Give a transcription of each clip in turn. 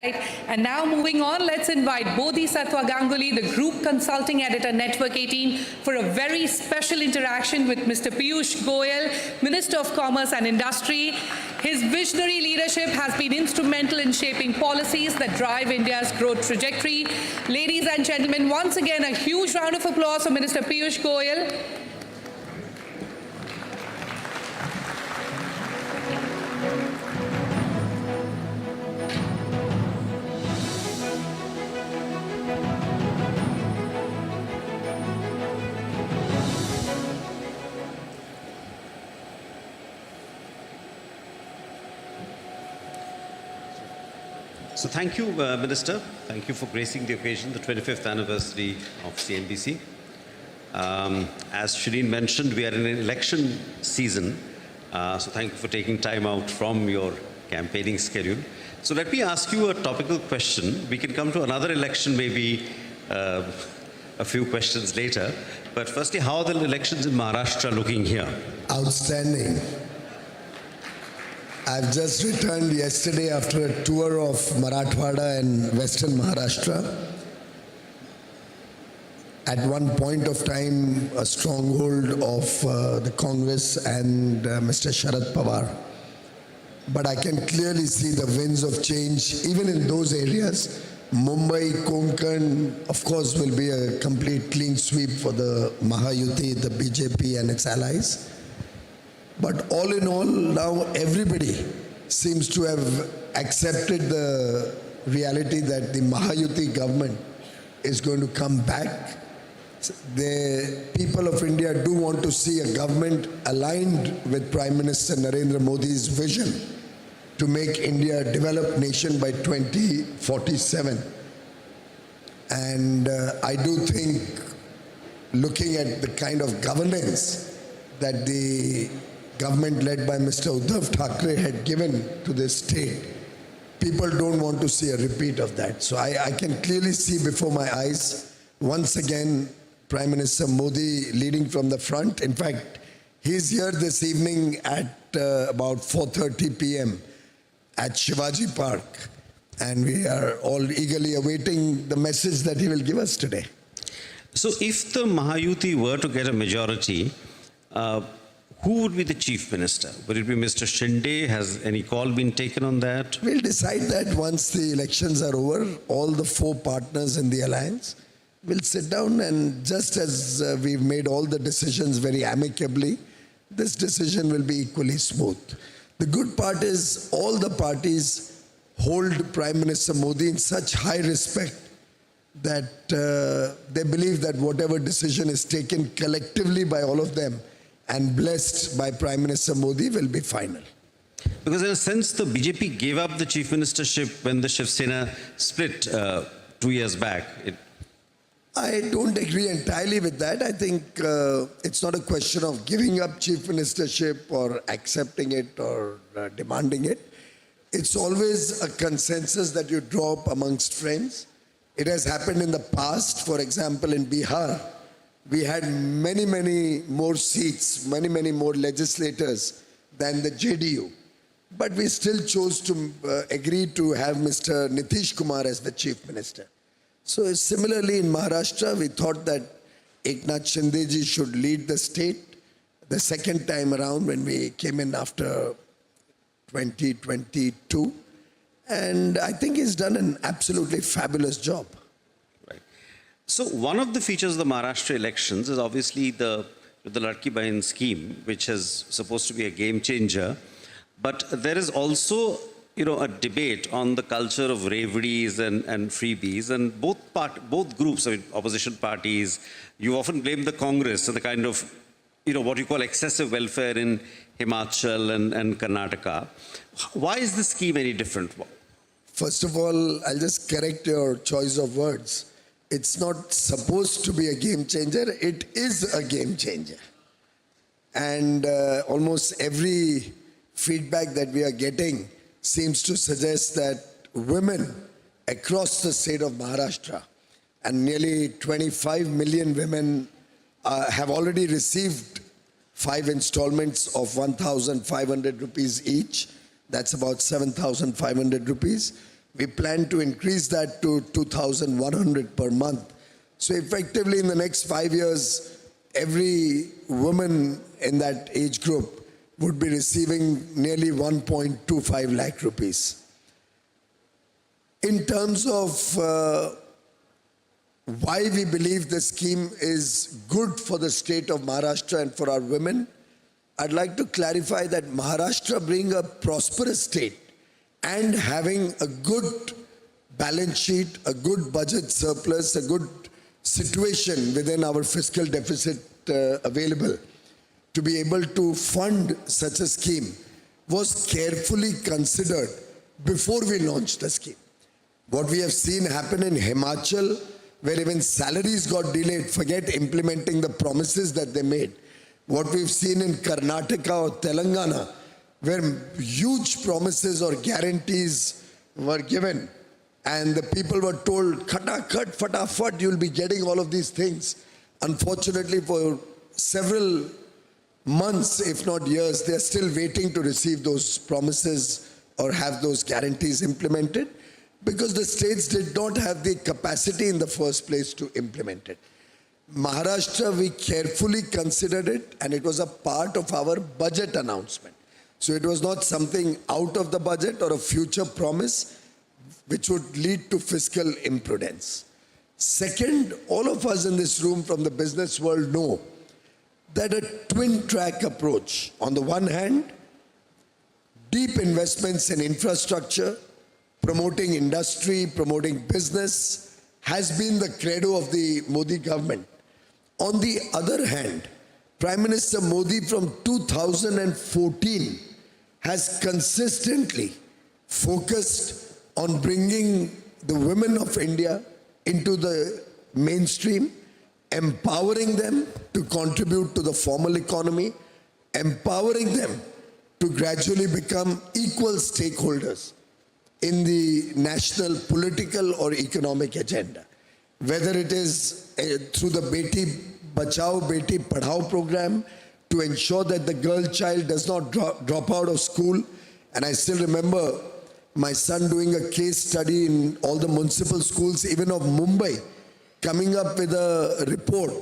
And now moving on, let's invite Bodhisattva Ganguly, the Group Consulting Editor, Network 18, for a very special interaction with Mr. Piyush Goyal, Minister of Commerce and Industry. His visionary leadership has been instrumental in shaping policies that drive India's growth trajectory. Ladies and gentlemen, once again, a huge round of applause for Minister Piyush Goyal. So thank you, Minister. Thank you for gracing the occasion, the 25th anniversary of CNBC. As Shireen mentioned, we are in an election season, so thank you for taking time out from your campaigning schedule. So let me ask you a topical question. We can come to another election maybe a few questions later. But firstly, how are the elections in Maharashtra looking here? Outstanding. I've just returned yesterday after a tour of Marathwada and Western Maharashtra. At one point of time, a stronghold of the Congress and Mr. Sharad Pawar. But I can clearly see the winds of change even in those areas. Mumbai, Konkan, of course, will be a complete clean sweep for the Mahayuti, the BJP and its allies. But all in all, now everybody seems to have accepted the reality that the Mahayuti government is going to come back. The people of India do want to see a government aligned with Prime Minister Narendra Modi's vision to make India a developed nation by 2047. And I do think, looking at the kind of governance that the government led by Mr. Uddhav Thackeray had given to this state, people don't want to see a repeat of that. So I can clearly see before my eyes, once again, Prime Minister Modi leading from the front. In fact, he's here this evening at about 4:30 p.m. at Shivaji Park. And we are all eagerly awaiting the message that he will give us today. So if the Mahayuti were to get a majority, who would be the chief minister? Would it be Mr. Shinde? Has any call been taken on that? We'll decide that once the elections are over. All the four partners in the alliance will sit down, and just as we've made all the decisions very amicably, this decision will be equally smooth. The good part is all the parties hold Prime Minister Modi in such high respect that they believe that whatever decision is taken collectively by all of them and blessed by Prime Minister Modi will be final. Because in a sense, the BJP gave up the chief ministership when the Shiv Sena split 2 years back. I don't agree entirely with that. I think it's not a question of giving up chief ministership or accepting it or demanding it. It's always a consensus that you draw up amongst friends. It has happened in the past. For example, in Bihar, we had many more seats, many more legislators than the JDU. But we still chose to agree to have Mr. Nitish Kumar as the chief minister. So similarly in Maharashtra, we thought that Eknath Shindeji should lead the state the second time around when we came in after 2022. And I think he's done an absolutely fabulous job. So one of the features of the Maharashtra elections is obviously the Ladki Bahin scheme, which is supposed to be a game changer. But there is also, a debate on the culture of reveries and freebies, and both groups, opposition parties, you often blame the Congress for the kind of, what you call excessive welfare in Himachal and Karnataka. Why is this scheme any different? First of all, I'll just correct your choice of words. It's not supposed to be a game changer, it is a game changer. And almost every feedback that we are getting seems to suggest that women across the state of Maharashtra, and nearly 25 million women have already received 5 installments of 1,500 rupees each. That's about 7,500 rupees. We plan to increase that to 2,100 per month. So effectively in the next 5 years, every woman in that age group would be receiving nearly 1.25 lakh rupees. In terms of why we believe the scheme is good for the state of Maharashtra and for our women, I'd like to clarify that Maharashtra being a prosperous state and having a good balance sheet, a good budget surplus, a good situation within our fiscal deficit available to be able to fund such a scheme was carefully considered before we launched the scheme. What we have seen happen in Himachal, where even salaries got delayed, forget implementing the promises that they made. What we've seen in Karnataka or Telangana, where huge promises or guarantees were given and the people were told, khatakhat, fatafat, you'll be getting all of these things. Unfortunately, for several months, if not years, they're still waiting to receive those promises or have those guarantees implemented because the states did not have the capacity in the first place to implement it. Maharashtra, we carefully considered it and it was a part of our budget announcement. So it was not something out of the budget or a future promise which would lead to fiscal imprudence. Second, all of us in this room from the business world know that a twin track approach, on the one hand, deep investments in infrastructure, promoting industry, promoting business, has been the credo of the Modi government. On the other hand, Prime Minister Modi from 2014 has consistently focused on bringing the women of India into the mainstream, empowering them to contribute to the formal economy, empowering them to gradually become equal stakeholders in the national political or economic agenda. Whether it is through the Beti Bachao, Beti Padhao program to ensure that the girl child does not drop out of school. And I still remember my son doing a case study in all the municipal schools, even of Mumbai, coming up with a report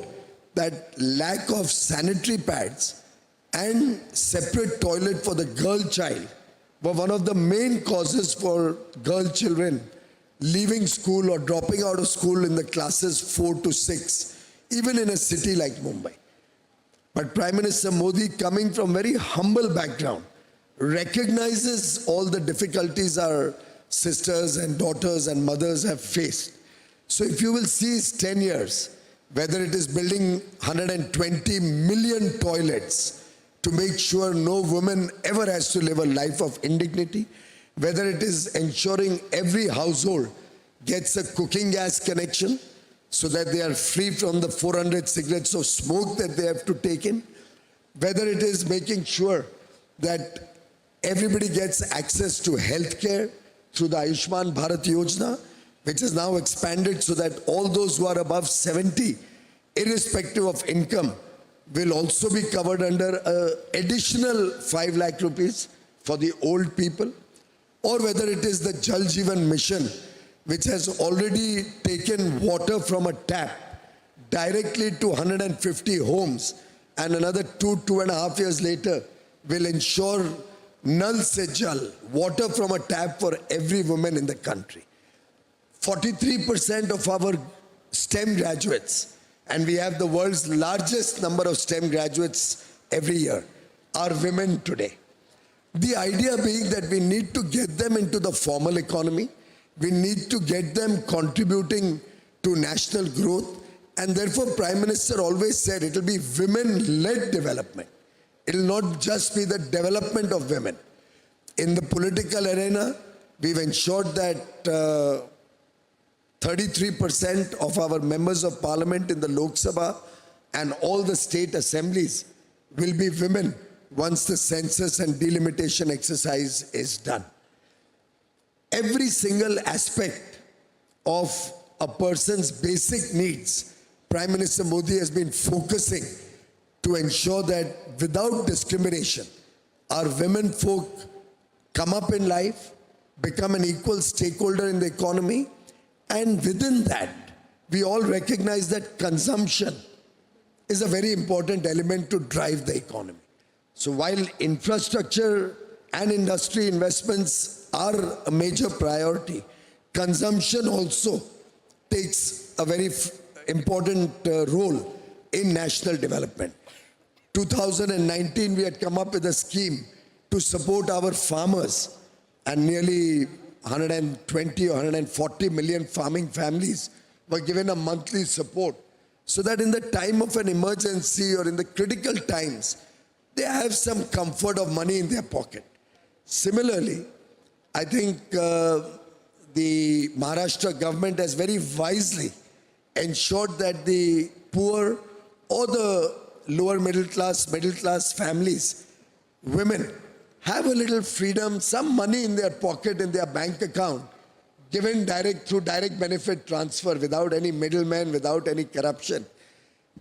that lack of sanitary pads and separate toilet for the girl child were one of the main causes for girl children leaving school or dropping out of school in the classes 4 to 6, even in a city like Mumbai. But Prime Minister Modi, coming from very humble background, recognizes all the difficulties our sisters and daughters and mothers have faced. So if you will see his 10 years, whether it is building 120 million toilets to make sure no woman ever has to live a life of indignity, whether it is ensuring every household gets a cooking gas connection so that they are free from the 400 cigarettes of smoke that they have to take in, whether it is making sure that everybody gets access to healthcare through the Ayushman Bharat Yojana, which is now expanded so that all those who are above 70, irrespective of income, will also be covered under an additional 5 lakh rupees for the old people, or whether it is the Jal Jeevan Mission, which has already taken water from a tap directly to 150 homes, and another 2.5 years later will ensure Nal Se Jal, water from a tap for every woman in the country. 43% of our STEM graduates, and we have the world's largest number of STEM graduates every year, are women today. The idea being that we need to get them into the formal economy, we need to get them contributing to national growth, and therefore Prime Minister always said it will be women-led development. It will not just be the development of women. In the political arena, we've ensured that 33% of our members of parliament in the Lok Sabha and all the state assemblies will be women once the census and delimitation exercise is done. Every single aspect of a person's basic needs, Prime Minister Modi has been focusing to ensure that without discrimination, our women folk come up in life, become an equal stakeholder in the economy. And within that, we all recognize that consumption is a very important element to drive the economy. So while infrastructure and industry investments are a major priority, consumption also takes a very important role in national development. 2019, we had come up with a scheme to support our farmers, and nearly 120 or 140 million farming families were given a monthly support, so that in the time of an emergency or in the critical times, they have some comfort of money in their pocket. Similarly, I think the Maharashtra government has very wisely ensured that the poor or the lower middle class families, women, have a little freedom, some money in their pocket, in their bank account, given through direct benefit transfer without any middleman, without any corruption.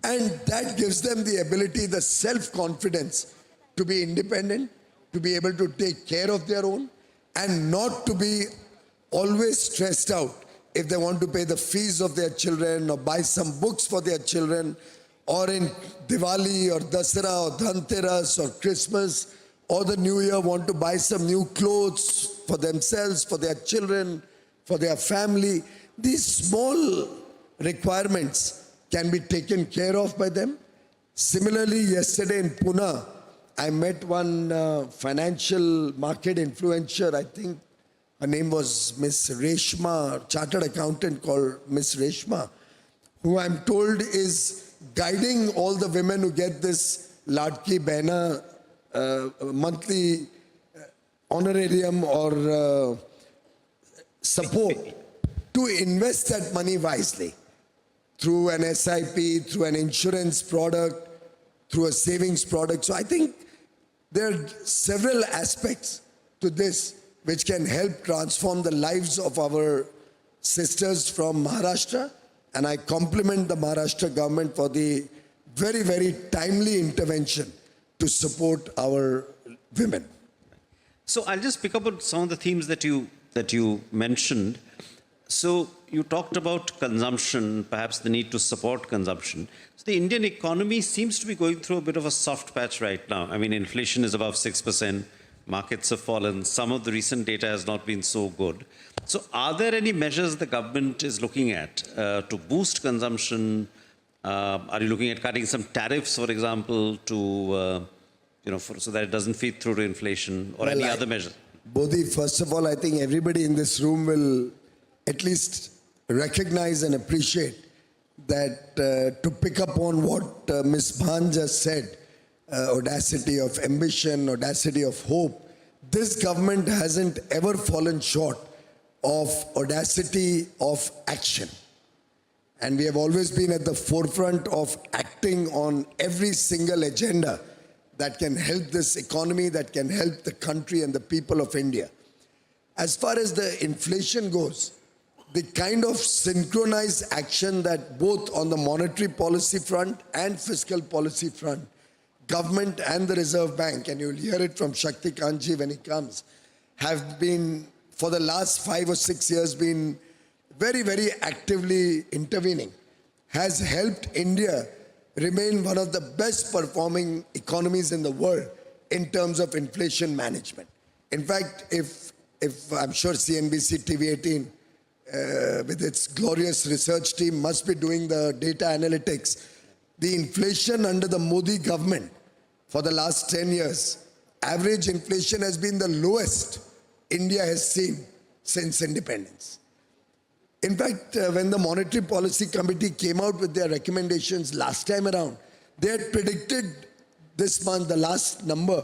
And that gives them the ability, the self-confidence to be independent, to be able to take care of their own, and not to be always stressed out if they want to pay the fees of their children or buy some books for their children, or in Diwali or Dasara or Dhanteras or Christmas or the New Year want to buy some new clothes for themselves, for their children, for their family. These small requirements can be taken care of by them. Similarly, yesterday in Pune, I met one financial market influencer. I think her name was Miss Reshma, chartered accountant called Miss Reshma, who I'm told is guiding all the women who get this Ladki Behna monthly honorarium or support to invest that money wisely through an SIP, through an insurance product, through a savings product. So I think there are several aspects to this which can help transform the lives of our sisters from Maharashtra. And I compliment the Maharashtra government for the very, very timely intervention to support our women. So I'll just pick up on some of the themes that you mentioned. So you talked about consumption, perhaps the need to support consumption. So the Indian economy seems to be going through a bit of a soft patch right now. I mean, inflation is above 6%, markets have fallen, some of the recent data has not been so good. So are there any measures the government is looking at to boost consumption? Are you looking at cutting some tariffs, for example, to, so that it doesn't feed through to inflation, or any other measure? Bodhi, first of all, I think everybody in this room will at least recognize and appreciate that to pick up on what Ms. Bhan just said, audacity of ambition, audacity of hope, this government hasn't ever fallen short of audacity of action. And we have always been at the forefront of acting on every single agenda that can help this economy, that can help the country and the people of India. As far as the inflation goes, the kind of synchronized action that both on the monetary policy front and fiscal policy front, government and the Reserve Bank, and you'll hear it from Shakti Kanji when he comes, have been, for the last 5 or 6 years, been very, very actively intervening, has helped India remain one of the best performing economies in the world in terms of inflation management. In fact, if I'm sure CNBC TV18 with its glorious research team must be doing the data analytics, the inflation under the Modi government for the last 10 years, average inflation has been the lowest India has seen since independence. In fact, when the Monetary Policy Committee came out with their recommendations last time around, they had predicted this month, the last number,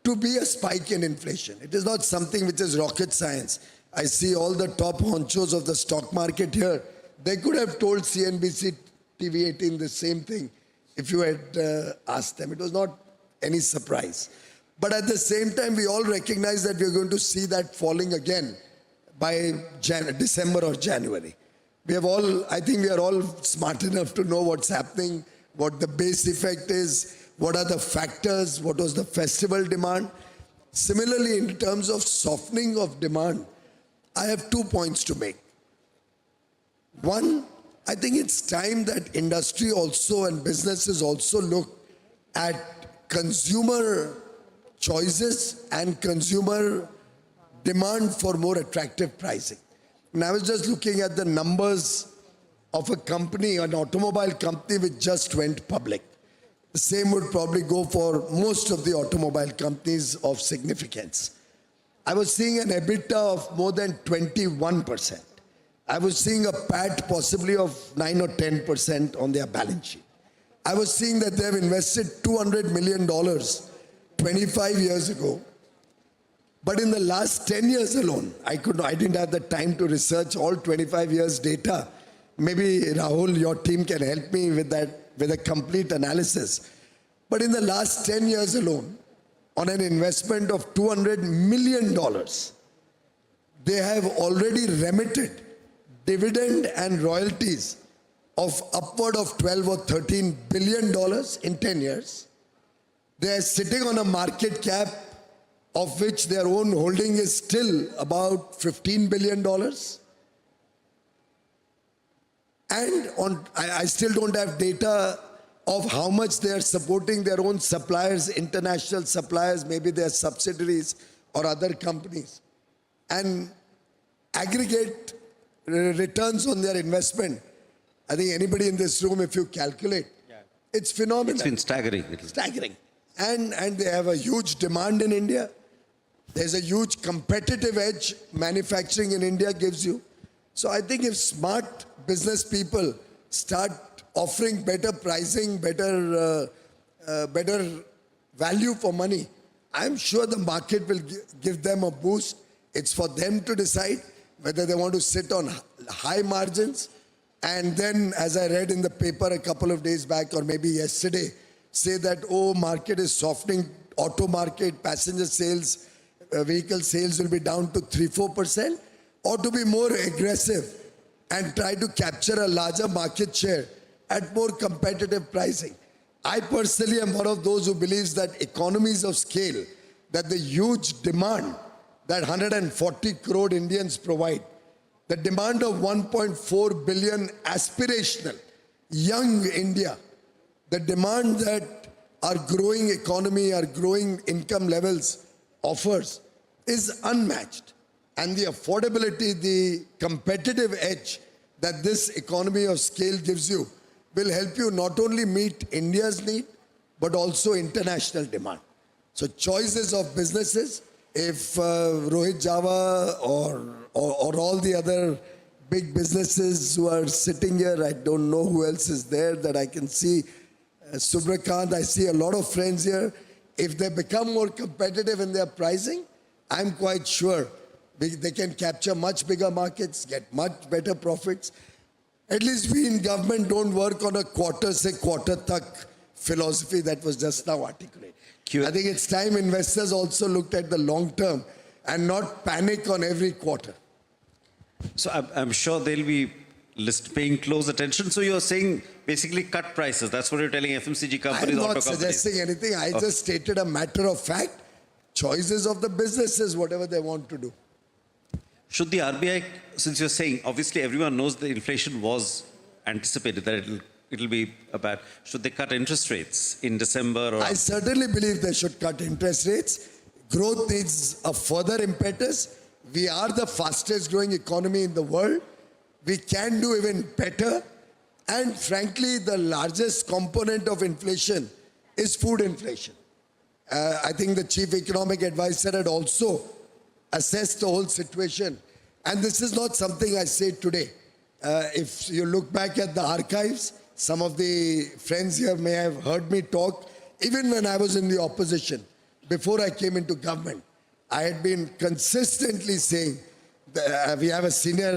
to be a spike in inflation. It is not something which is rocket science. I see all the top honchos of the stock market here. They could have told CNBC TV18 the same thing if you had asked them. It was not any surprise. But at the same time, we all recognize that we're going to see that falling again by December or January. I think we are all smart enough to know what's happening, what the base effect is, what are the factors, what was the festival demand. Similarly, in terms of softening of demand, I have 2 points to make. One, I think it's time that industry also and businesses also look at consumer choices and consumer demand for more attractive pricing. And I was just looking at the numbers of a company, an automobile company which just went public. The same would probably go for most of the automobile companies of significance. I was seeing an EBITDA of more than 21%. I was seeing a PAT possibly of 9 or 10% on their balance sheet. I was seeing that they have invested $200 million 25 years ago. But in the last 10 years alone, I didn't have the time to research all 25 years data. Maybe Rahul, your team can help me with that, with a complete analysis. But in the last 10 years alone, on an investment of $200 million, they have already remitted dividend and royalties of upward of 12 or 13 billion dollars in 10 years. They are sitting on a market cap of which their own holding is still about $15 billion. And I still don't have data of how much they are supporting their own suppliers, international suppliers, maybe their subsidiaries or other companies. And aggregate returns on their investment, I think anybody in this room, if you calculate, it's phenomenal. It's been staggering. Staggering. And they have a huge demand in India. There's a huge competitive edge manufacturing in India gives you. So I think if smart business people start offering better pricing, better value for money, I'm sure the market will give them a boost. It's for them to decide whether they want to sit on high margins and then, as I read in the paper a couple of days back or maybe yesterday, say that, oh, market is softening, auto market, passenger sales, vehicle sales will be down to 3-4%, or to be more aggressive and try to capture a larger market share at more competitive pricing. I personally am one of those who believes that economies of scale, that the huge demand that 140 crore Indians provide, the demand of 1.4 billion aspirational young India, the demand that our growing economy, our growing income levels offers is unmatched. And the affordability, the competitive edge that this economy of scale gives you will help you not only meet India's need, but also international demand. So choices of businesses, if Rohit Java or all the other big businesses who are sitting here, I don't know who else is there that I can see, Subrakant, I see a lot of friends here. If they become more competitive in their pricing, I'm quite sure they can capture much bigger markets, get much better profits. At least we in government don't work on a quarter tak philosophy that was just now articulated. I think it's time investors also looked at the long term and not panic on every quarter. So I'm sure they'll be paying close attention. So you're saying basically cut prices. That's what you're telling FMCG companies, I'm auto not companies. suggesting anything. I just stated a matter of fact. Choices of the businesses, whatever they want to do. Should the RBI, since you're saying, obviously everyone knows the inflation was anticipated, that it'll be bad. Should they cut interest rates in December? Or I certainly believe they should cut interest rates. Growth needs a further impetus. We are the fastest growing economy in the world. We can do even better. And frankly, the largest component of inflation is food inflation. I think the chief economic advisor had also assessed the whole situation. And this is not something I say today. If you look back at the archives, some of the friends here may have heard me talk, even when I was in the opposition, before I came into government. I had been consistently saying, that we have a senior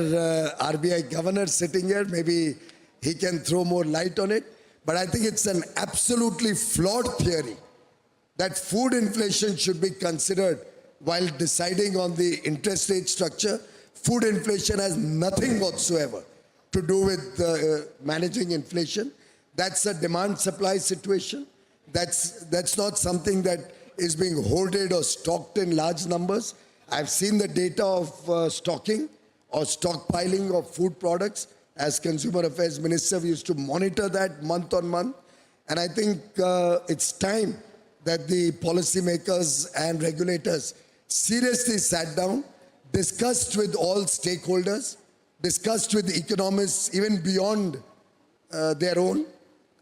RBI governor sitting here, maybe he can throw more light on it. But I think it's an absolutely flawed theory that food inflation should be considered while deciding on the interest rate structure. Food inflation has nothing whatsoever to do with managing inflation. That's a demand-supply situation. That's not something that is being hoarded or stocked in large numbers. I've seen the data of stocking or stockpiling of food products. As Consumer Affairs Minister, we used to monitor that month on month. And I think it's time that the policymakers and regulators seriously sat down, discussed with all stakeholders, discussed with economists even beyond their own,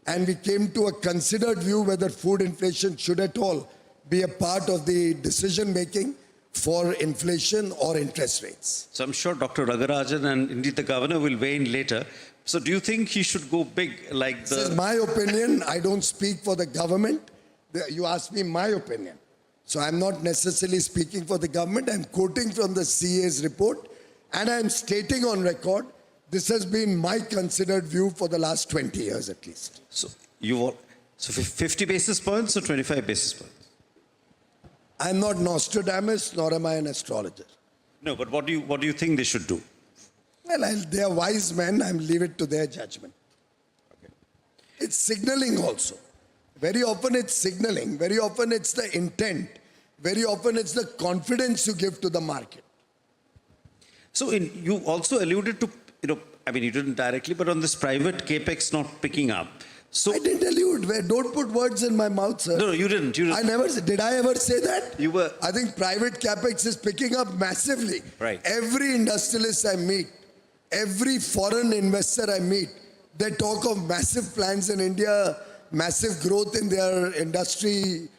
and we came to a considered view whether food inflation should at all be a part of the decision making for inflation or interest rates. So I'm sure Dr. Ragarajan and indeed the governor will weigh in later. So do you think he should go big like the... This is my opinion. I don't speak for the government. You asked me my opinion. So I'm not necessarily speaking for the government. I'm quoting from the CA's report and I'm stating on record, this has been my considered view for the last 20 years at least. So 50 basis points or 25 basis points? I'm not Nostradamus, nor am I an astrologer. No, but what do you think they should do? Well, they are wise men. I leave it to their judgment. Okay. It's signaling also. Very often it's signaling. Very often it's the intent. Very often it's the confidence you give to the market. So you also alluded to, I mean, you didn't directly, but on this private capex not picking up. So I didn't allude. Don't put words in my mouth, sir. No, you didn't. I never said. Did I ever say that? You were. I think private capex is picking up massively. Right. Every industrialist I meet, every foreign investor I meet, they talk of massive plans in India, massive growth in their industry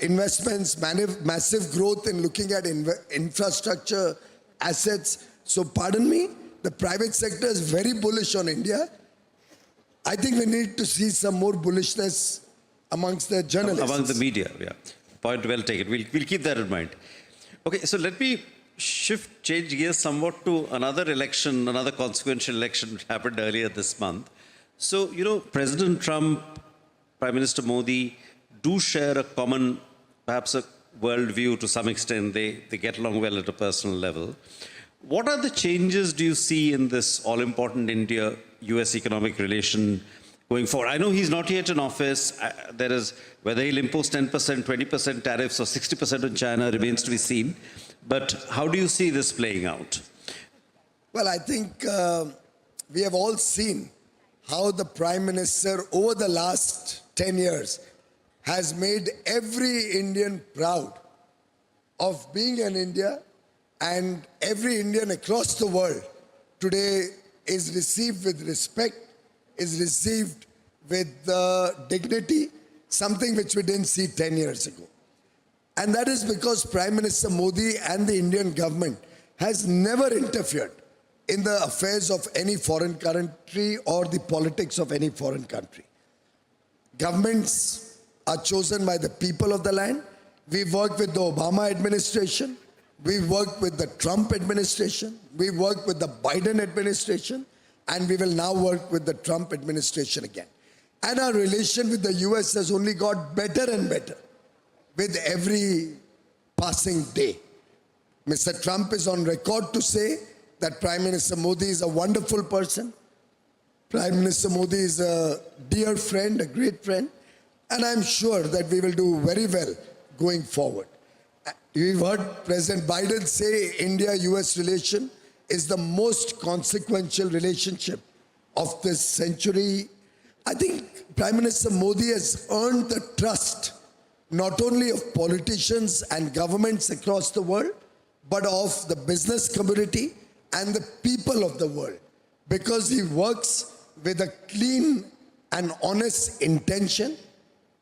investments, massive growth in looking at infrastructure assets. So pardon me, the private sector is very bullish on India. I think we need to see some more bullishness amongst the journalists. Among the media, yeah. Point well taken. We'll keep that in mind. Okay, so let me change gears somewhat to another election, another consequential election which happened earlier this month. So, President Trump, Prime Minister Modi do share a common, perhaps a worldview to some extent. They get along well at a personal level. What are the changes do you see in this all-important India-US economic relation going forward? I know he's not yet in office. There is, whether he'll impose 10%, 20% tariffs or 60% on China remains to be seen. But how do you see this playing out? Well, I think we have all seen how the Prime Minister over the last 10 years has made every Indian proud of being an India, and every Indian across the world today is received with respect, is received with dignity, something which we didn't see 10 years ago. And that is because Prime Minister Modi and the Indian government has never interfered in the affairs of any foreign country or the politics of any foreign country. Governments are chosen by the people of the land. We worked with the Obama administration. We worked with the Trump administration. We worked with the Biden administration. And we will now work with the Trump administration again. And our relation with the US has only got better and better with every passing day. Mr. Trump is on record to say that Prime Minister Modi is a wonderful person. Prime Minister Modi is a dear friend, a great friend. And I'm sure that we will do very well going forward. We've heard President Biden say India-US relation is the most consequential relationship of this century. I think Prime Minister Modi has earned the trust not only of politicians and governments across the world, but of the business community and the people of the world, because he works with a clean and honest intention.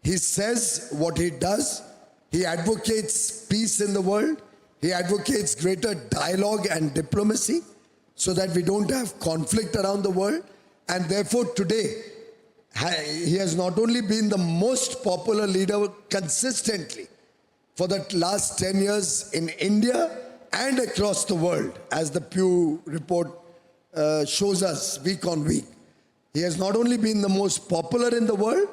He says what he does. He advocates peace in the world. He advocates greater dialogue and diplomacy so that we don't have conflict around the world. And therefore today, he has not only been the most popular leader consistently for the last 10 years in India and across the world, as the Pew report shows us week on week. He has not only been the most popular in the world,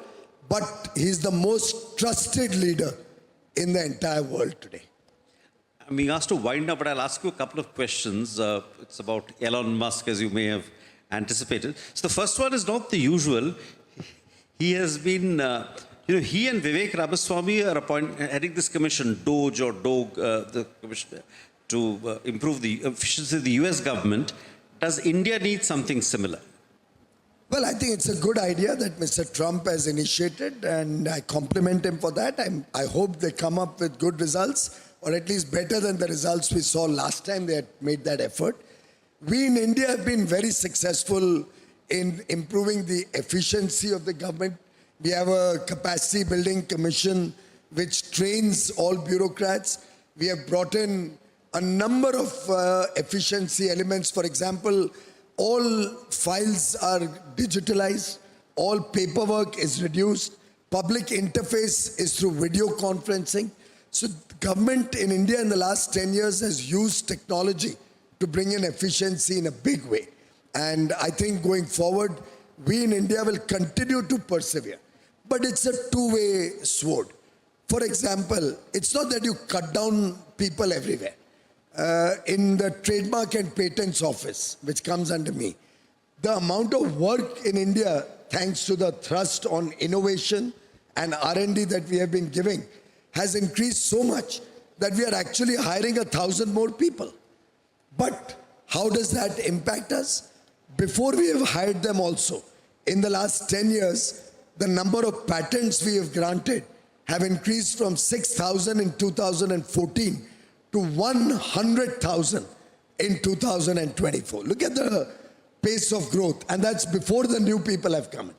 but he's the most trusted leader in the entire world today. I'm being asked to wind up, but I'll ask you a couple of questions. It's about Elon Musk, as you may have anticipated. So the first one is not the usual. He has been, he and Vivek Ramaswamy are heading this commission, DOGE or DOG, the commission. to improve the efficiency of the US government. Does India need something similar? Well, I think it's a good idea that Mr. Trump has initiated, and I compliment him for that. I hope they come up with good results, or at least better than the results we saw last time they had made that effort. We in India have been very successful in improving the efficiency of the government. We have a capacity building commission which trains all bureaucrats. We have brought in a number of efficiency elements. For example, all files are digitalized, all paperwork is reduced, public interface is through video conferencing. So government in India in the last 10 years has used technology to bring in efficiency in a big way. And I think going forward, we in India will continue to persevere. But it's a two-way sword. For example, it's not that you cut down people everywhere. In the Trademark and Patents Office, which comes under me, the amount of work in India, thanks to the thrust on innovation and R&D that we have been giving, has increased so much that we are actually hiring 1,000 more people. But how does that impact us? Before we have hired them also, in the last 10 years, the number of patents we have granted have increased from 6,000 in 2014 to 100,000 in 2024. Look at the pace of growth, and that's before the new people have come in.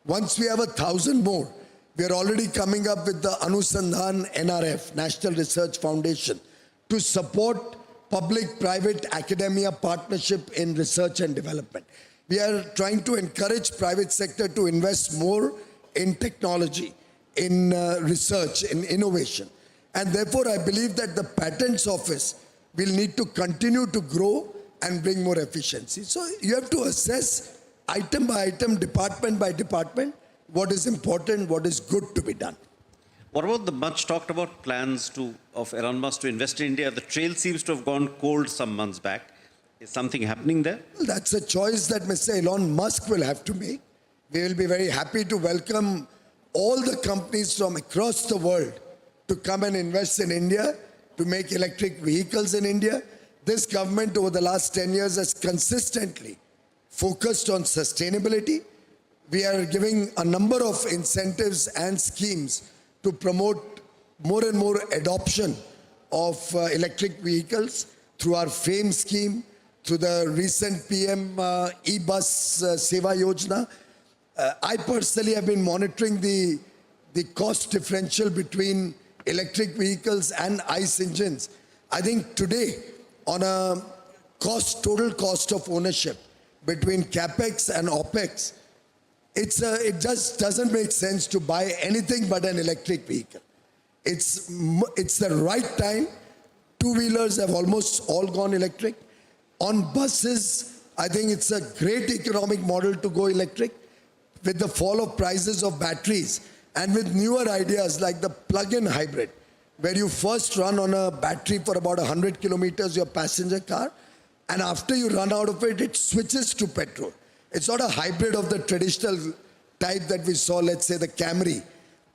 Once we have 1,000 more, we are already coming up with the Anusandhan NRF, National Research Foundation, to support public-private academia partnership in research and development. We are trying to encourage private sector to invest more in technology, in research, in innovation. And therefore, I believe that the Patents Office will need to continue to grow and bring more efficiency. So you have to assess item by item, department by department, what is important, what is good to be done. What about the much talked about plans of Elon Musk to invest in India? The trail seems to have gone cold some months back. Is something happening there? Well, that's a choice that Mr. Elon Musk will have to make. We will be very happy to welcome all the companies from across the world to come and invest in India, to make electric vehicles in India. This government over the last 10 years has consistently focused on sustainability. We are giving a number of incentives and schemes to promote more and more adoption of electric vehicles through our FAME scheme, through the recent PM e-bus Seva Yojana. I personally have been monitoring the cost differential between electric vehicles and ICE engines. I think today, on a total cost of ownership between CapEx and OpEx, it just doesn't make sense to buy anything but an electric vehicle. It's the right time. Two-wheelers have almost all gone electric. On buses, I think it's a great economic model to go electric. With the fall of prices of batteries and with newer ideas like the plug-in hybrid, where you first run on a battery for about 100 kilometers, your passenger car, and after you run out of it, it switches to petrol. It's not a hybrid of the traditional type that we saw, let's say the Camry.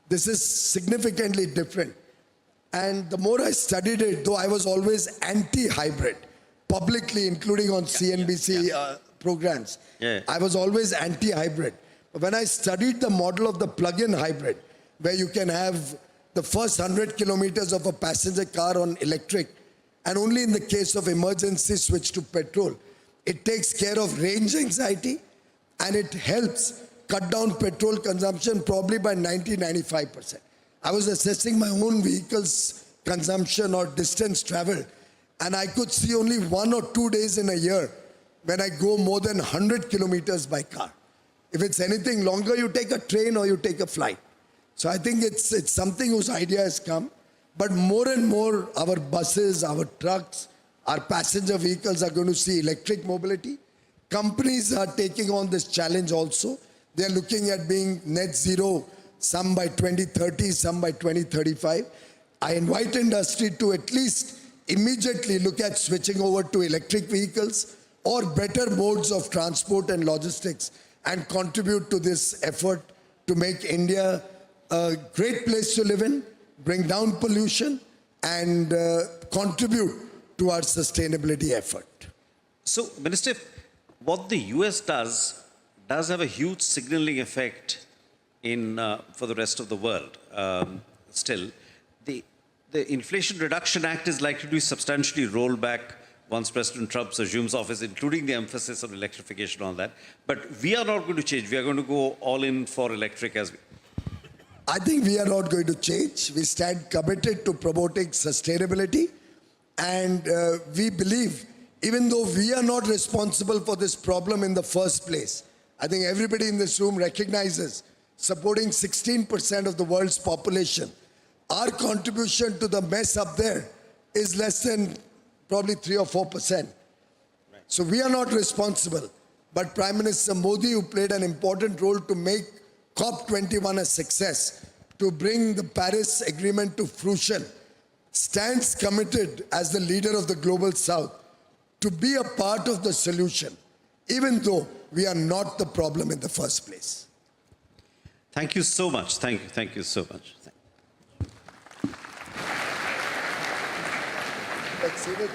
This is significantly different. And the more I studied it, though I was always anti-hybrid, publicly, including on CNBC programs, I was always anti-hybrid. But when I studied the model of the plug-in hybrid, where you can have the first 100 kilometers of a passenger car on electric, and only in the case of emergency switch to petrol, it takes care of range anxiety, and it helps cut down petrol consumption probably by 90-95%. I was assessing my own vehicle's consumption or distance traveled, and I could see only 1 or 2 days in a year when I go more than 100 kilometers by car. If it's anything longer, you take a train or you take a flight. So I think it's something whose idea has come, but more and more our buses, our trucks, our passenger vehicles are going to see electric mobility. Companies are taking on this challenge also. They're looking at being net zero, some by 2030, some by 2035. I invite industry to at least immediately look at switching over to electric vehicles or better modes of transport and logistics and contribute to this effort to make India a great place to live in, bring down pollution, and contribute to our sustainability effort. So, Minister, what the US does have a huge signaling effect in for the rest of the world. Still, the Inflation Reduction Act is likely to be substantially rolled back once President Trump assumes office, including the emphasis on electrification and all that. But we are not going to change. We are going to go all in for electric as we. I think we are not going to change. We stand committed to promoting sustainability, and we believe, even though we are not responsible for this problem in the first place, I think everybody in this room recognizes supporting 16% of the world's population. Our contribution to the mess up there is less than probably 3 or 4%. So we are not responsible. But Prime Minister Modi, who played an important role to make COP21 a success, to bring the Paris Agreement to fruition, stands committed as the leader of the Global South to be a part of the solution, even though we are not the problem in the first place. Thank you so much. Thank you so much. Let's see it.